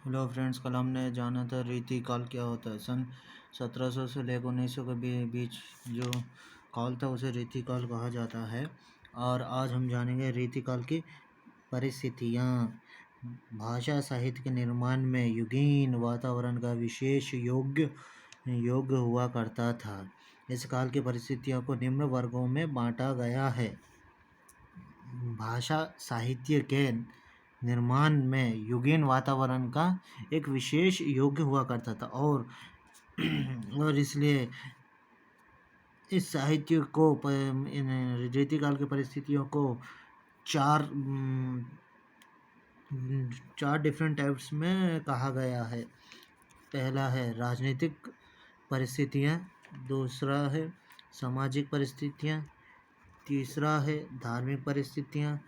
Hello friends, कल हमने जाना था रीतिकाल क्या होता है। सन 1700 से लेकर 1900 के बीच जो काल था उसे रीतिकाल कहा जाता है। और आज हम जानेंगे रीतिकाल की परिस्थितियाँ। भाषा साहित्य के निर्माण में युगीन वातावरण का विशेष योग हुआ करता था। इस काल की परिस्थितियों को निम्न वर्गों में बांटा गया है। भाषा साहित्य के निर्माण में युगीन वातावरण का एक विशेष योग हुआ करता था और इसलिए इस साहित्य को इन रीतिकाल की परिस्थितियों को चार चार डिफरेंट टाइप्स में कहा गया है। पहला है राजनीतिक परिस्थितियाँ, दूसरा है सामाजिक परिस्थितियाँ, तीसरा है धार्मिक परिस्थितियाँ,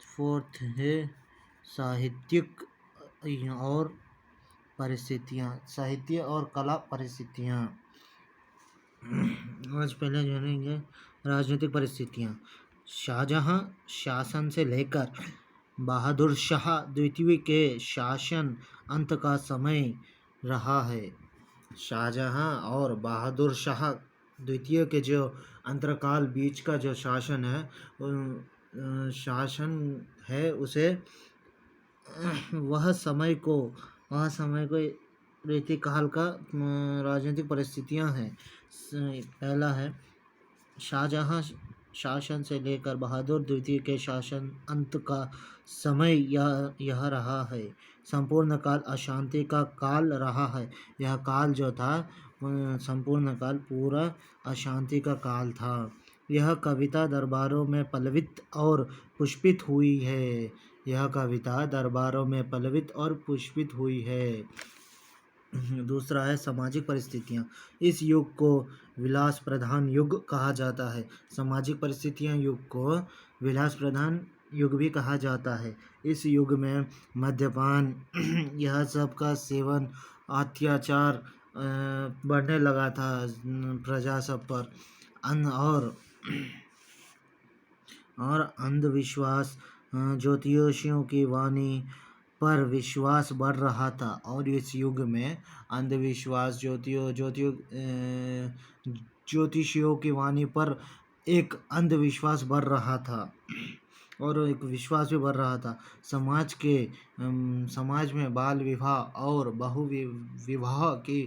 फोर्थ है साहित्यिक और परिस्थितियाँ, साहित्य और कला परिस्थितियाँ। आज पहले जानेंगे राजनीतिक परिस्थितियाँ। शाहजहाँ शासन से लेकर बहादुर शाह द्वितीय के शासन अंत का समय रहा है। शाहजहाँ और बहादुर शाह द्वितीय के जो अंतरकाल बीच का जो शासन है उसे वह समय को रीतिकाल का राजनीतिक परिस्थितियां हैं। पहला है शाहजहाँ शासन से लेकर बहादुर द्वितीय के शासन अंत का समय यह रहा है। संपूर्ण काल अशांति का काल रहा है। यह काल जो था संपूर्ण काल पूरा अशांति का काल था। यह कविता दरबारों में पल्लवित और पुष्पित हुई है। यह कविता दरबारों में पल्लवित और पुष्पित हुई है। दूसरा है सामाजिक परिस्थितियाँ। इस युग को विलास प्रधान युग कहा जाता है। सामाजिक परिस्थितियाँ युग को विलास प्रधान युग भी कहा जाता है। इस युग में मद्यपान यह सब का सेवन, अत्याचार बढ़ने लगा था प्रजा सब पर, और अंधविश्वास, ज्योतिषियों की वाणी पर विश्वास बढ़ रहा था। और इस युग में अंधविश्वास, ज्योतिषियों की वाणी पर एक अंधविश्वास बढ़ रहा था और एक विश्वास भी बढ़ रहा था। समाज में बाल विवाह और बहु विवाह की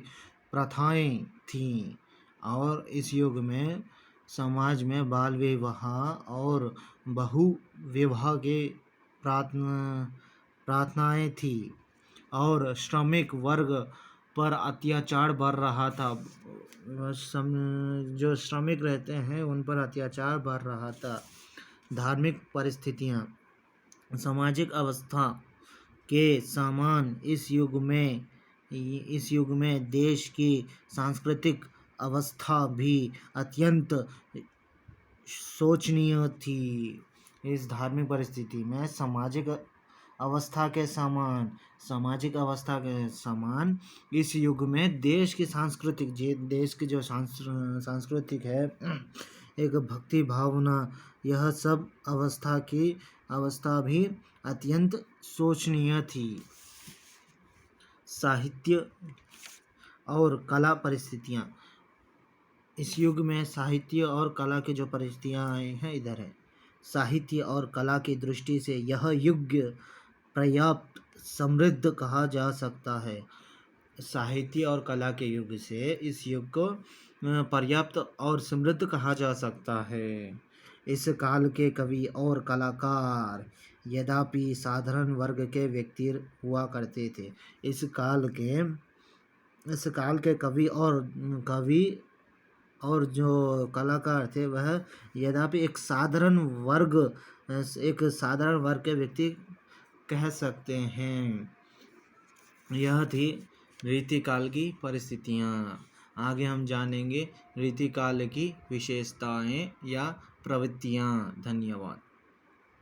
प्रथाएं थीं। और इस युग में समाज में बाल विवाह और बहु विवाह की प्रार्थनाएं थी और श्रमिक वर्ग पर अत्याचार बढ़ रहा था। जो श्रमिक रहते हैं उन पर अत्याचार बढ़ रहा था। धार्मिक परिस्थितियाँ। सामाजिक अवस्था के समान इस युग में देश की सांस्कृतिक अवस्था भी अत्यंत शोचनीय थी। इस धार्मिक परिस्थिति में सामाजिक अवस्था के समान इस युग में देश की जो सांस्कृतिक है, एक भक्ति भावना, यह सब अवस्था भी अत्यंत शोचनीय थी। साहित्य और कला परिस्थितियाँ। इस युग में साहित्य और कला की जो परिस्थितियाँ हैं इधर है। साहित्य और कला की दृष्टि से यह युग पर्याप्त समृद्ध कहा जा सकता है। साहित्य और कला के युग से इस युग को पर्याप्त और समृद्ध कहा जा सकता है। इस काल के कवि और कलाकार यद्यपि साधारण वर्ग के व्यक्ति हुआ करते थे। इस काल के कवि और जो कलाकार थे वह यद्यपि एक साधारण वर्ग के व्यक्ति कह सकते हैं। यह थी रीतिकाल की परिस्थितियाँ। आगे हम जानेंगे रीतिकाल की विशेषताएं या प्रवृत्तियाँ। धन्यवाद।